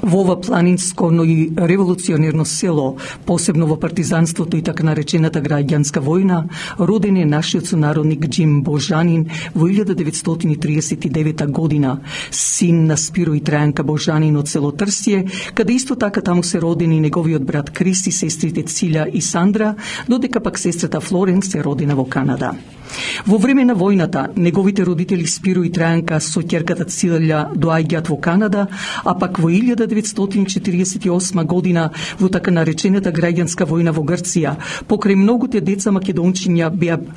Во ова планинско, но и револуционерно село, посебно во партизанството и така наречената граѓанска војна, роден е нашиот сонародник Џим Божанин во 1939 година, син на Спиро и Трајанка Божанин од село Трсје, каде исто така таму се родени неговиот брат Крис и сестрите Цилја и Сандра, додека пак сестрата Флорен се родена во Канада. Во време на војната, неговите родители Спиро и Трајанка со ќерката Цилја доаѓаат во Канада, а пак во 1948 година во така наречената граѓанска војна во Грција, покрај многуте деца македончиња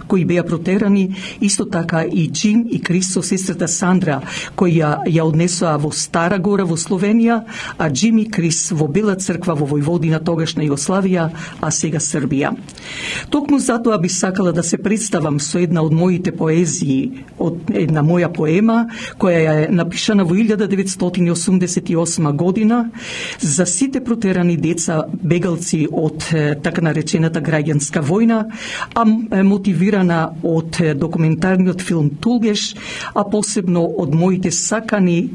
кои беа протерани, исто така и Џим и Крис со сестрата Сандра, кои ја однесоа во Стара Гора во Словенија, а Џим и Крис во Бела црква во Војводина, тогашна Југославија, а сега Србија. Токму затоа би сакала да се представам со една од моите поезии, од една моја поема, која е напишана во 1988 година за сите протерани деца, бегалци од така наречената граѓанска војна, а мотивирана од документарниот филм Тулгеш, а посебно од моите сакани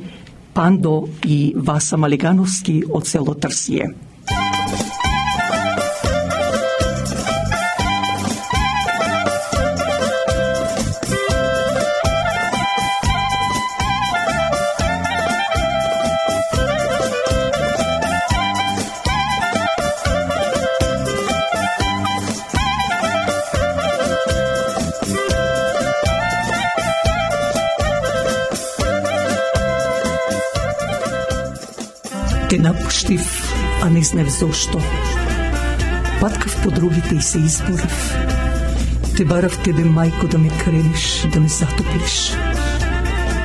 Пандо и Васа Малегановски од село Трсје. Те напуштив, а не знаев зошто. Паткав по другите и се изборив. Те барав тебе, мајко, да ме кренеш, да ме затоплиш.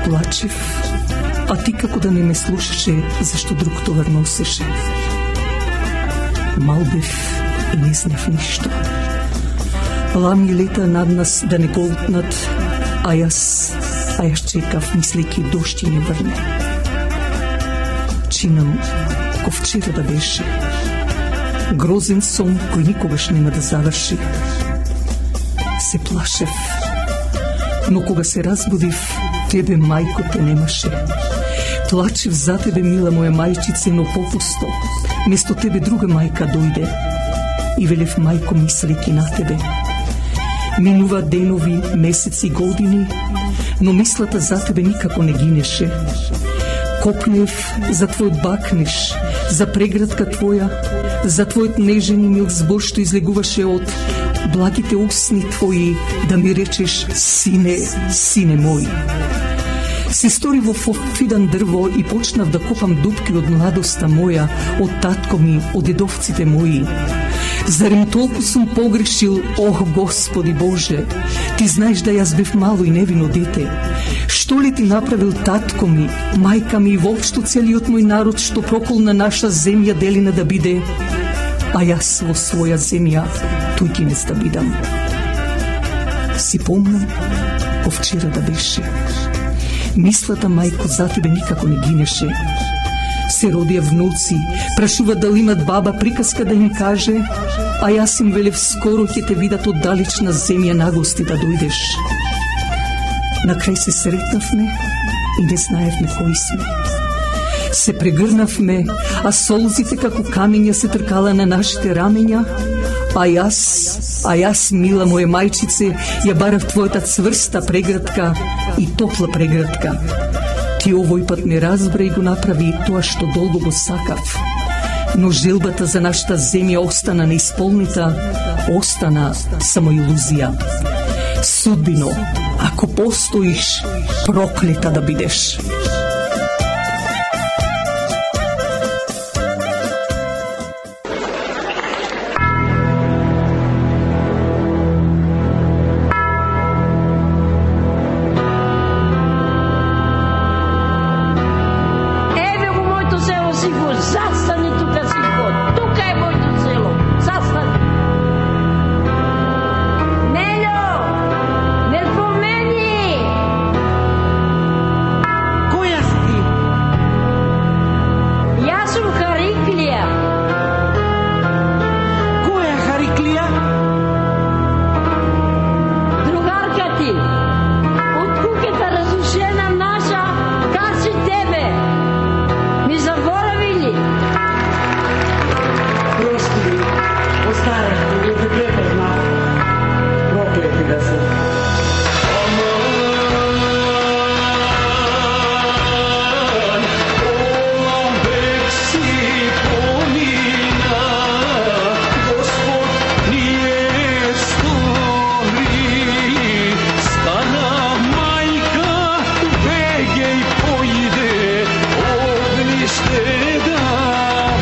Плачев, а ти како да не ме слушаше, зашто друг товар носеше. Мал бев и не знаев ништо. Ламни лета над нас да не голтнат, а јас чекав, мислејќи дошти не врне. Чинам ко вчера да беше. Грозен сон кој никогаш нема да заврши. Се плашев, но кога се разбудив, тебе, мајко, те немаше. Плачев за тебе, мила моја мајчице, но попусто. Место тебе друга мајка дојде. И велев, мајко, мислејќи на тебе. Минува денови, месеци, години, но мислата за тебе никако не гинеше. Копнев за твојот бакнеш, за преградка твоја, за твојот нежен и мил збор што излегуваше од благите усни твои, да ми речеш, сине, сине мој. Се стори во фидан дрво и почнав да копам дупки од младоста моја, од татко ми, од дедовците мои. Зарем толку сум погрешил, ох, Господи Боже, ти знаеш да јас бев мало и невино дете. Што ли ти направил татко ми, мајка ми и воопшто целиот мој народ што проколна наша земја делина да биде, а јас во своја земја туѓинец да бидам. Си помнам, ко вчера да беше. Мислата, мајко, за тебе никако не гинеше. Се родија внуци, прашува дали имат баба приказка да им каже, а јас им велев скоро ќе те видат од далечна земја нагости да дојдеш. На крај се сретнавме и не знаевме кои сме. Се прегрнавме, а солзите како камења се тркала на нашите рамења, а јас, мила моја мајчице, ја барав твојата цврста преградка и топла преградка. Ти овој пат ме разбра и го направи тоа што долго го сакав. Но желбата за нашата земја остана неисполнита, остана само илузија. Судбино, ако постоиш, проклета да бидеш. Melhor, nel pomeni, ще да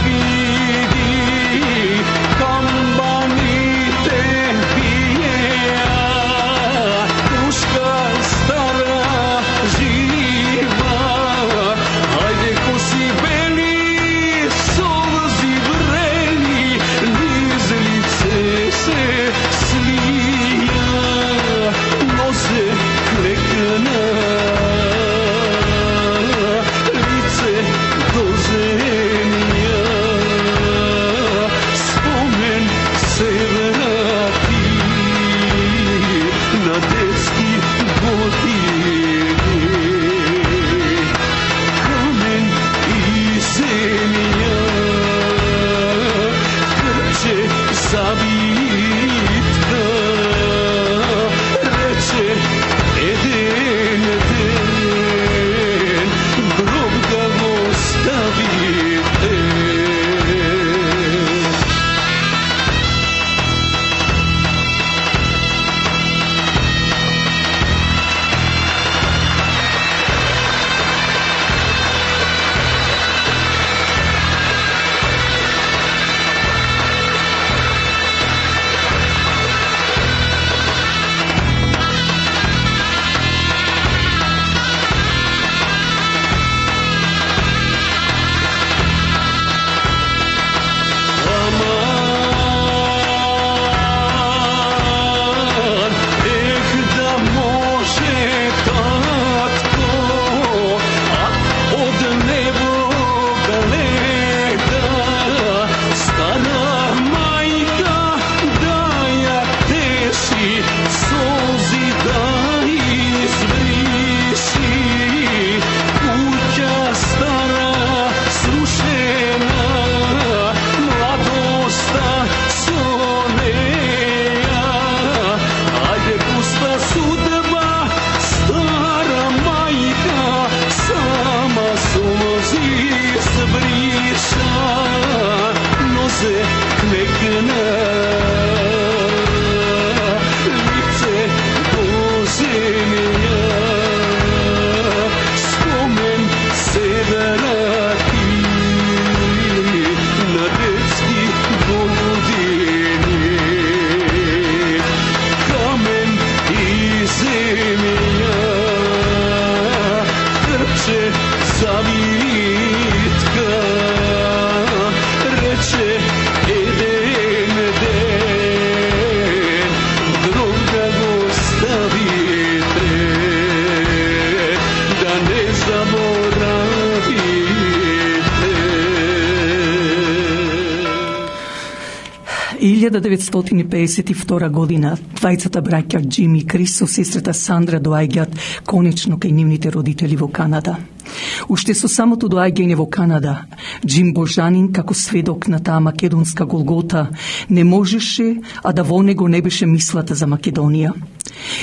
види камбаните биеа, крушка стара жива, хайде коси бели, солзи врели, низ лице се слия, носе клекна, лице до земя, спомен се врати на детски години, камен и земя, кръче забитка, рече един ден гроб да го ставите. Аман, ех да може татко, от небо гледа, стара майка да я теши, солзи да избриши, куќа стара срушена, младоста со неја, ајде пуста судба, стара мајка, сама солзи збриша, нозе клекна, лице до земја, спомен се врати на детски години, камен и земја, крче завитка, рече еден ден гроб да го ставите, да не заборавите. 1952 година двајцата браќа Џим и Крис со сестрата Сандра доаѓаат конечно кај нивните родители во Канада. Уште со самото доаѓање во Канада, Џим Божанин, како сведок на таа македонска Голгота, не можеше, а да во него не беше мислата за Македонија.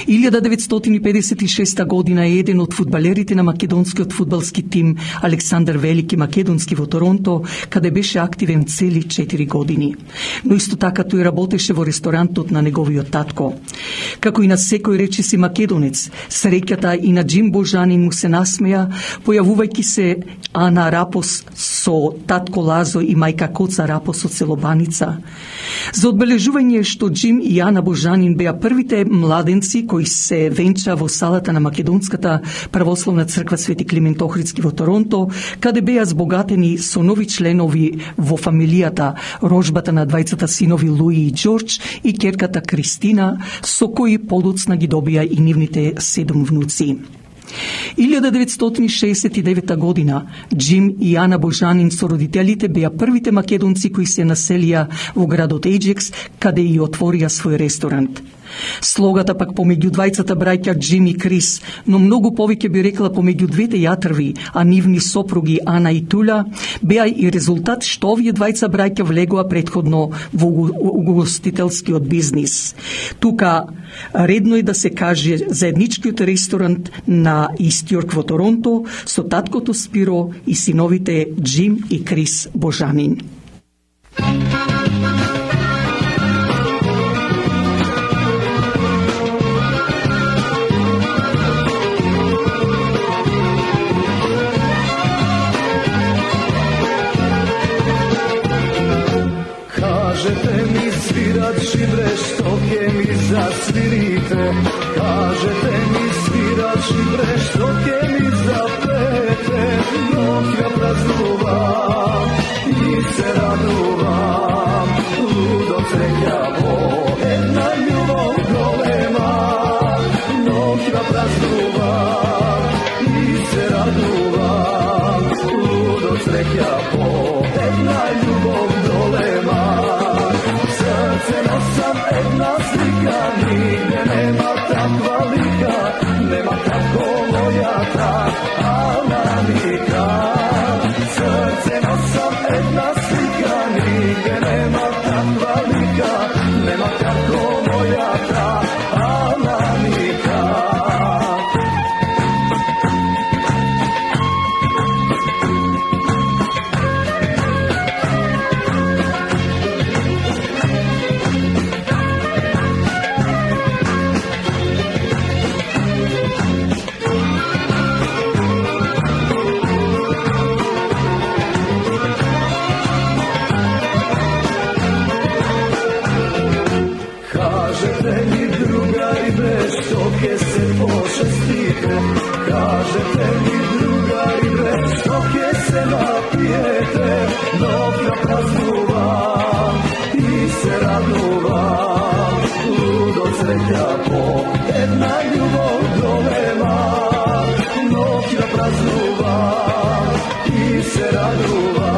1956 година е еден од фудбалерите на македонскиот фудбалски тим Александар Велики Македонски во Торонто, каде беше активен цели 4 години. Но исто така тој работеше во ресторантот на неговиот татко. Како и на секој речиси македонец, среќата и на Џим Божанин му се насмеа, појавувајќи се Ана Рапос со татко Лазо и мајка Коца Рапос од село Баница. За одбележување што Џим и Ана Божанин беа првите младенци кои се венча во салата на Македонската православна црква Свети Климент Охридски во Торонто, каде беа збогатени со нови членови во фамилијата, рожбата на двајцата синови Луи и Џорџ и ќерката Кристина, со кои подоцна ги добија и нивните 7 внуци. 1969 година Џим и Ана Божанин со родителите беа првите македонци кои се населија во градот Ејџекс, каде и отворија свој ресторант. Слогата пак помеѓу двајцата браќа Џим и Крис, но многу повеќе би рекла помеѓу двете јатрви, а нивни сопруги Ана и Туля, беа и резултат што овие двајца браќа влегоа претходно во угостителскиот бизнис. Тука редно е да се каже заедничкиот ресторант на Истјорк во Торонто со таткото Спиро и синовите Џим и Крис Божанин. Kažete mi svirat šibre, štoke mi zasvirite. Kažete mi svirat šibre, štoke mi zapete. Dok ja praznuvam i se raduvam, ludo crekljavo, jedna ljubav golema. Dok ja praznuvam i se raduvam, ludo crekljavo, jedna ljubav golema. Srce nosam, jedna slika, nigde nema takva lika, nema tako moja ta Ananika. Srce nosam, jedna slika, nigde nema takva lika, nema tako moja ta Ananika. Kažete mi drugari bez štoke se pošestite. Kažete mi drugari bez štoke se napijete. Dok ja praznuvam i se raduvam, ludo crekljavo, jedna ljubav golema. Dok ja praznuvam i se raduvam,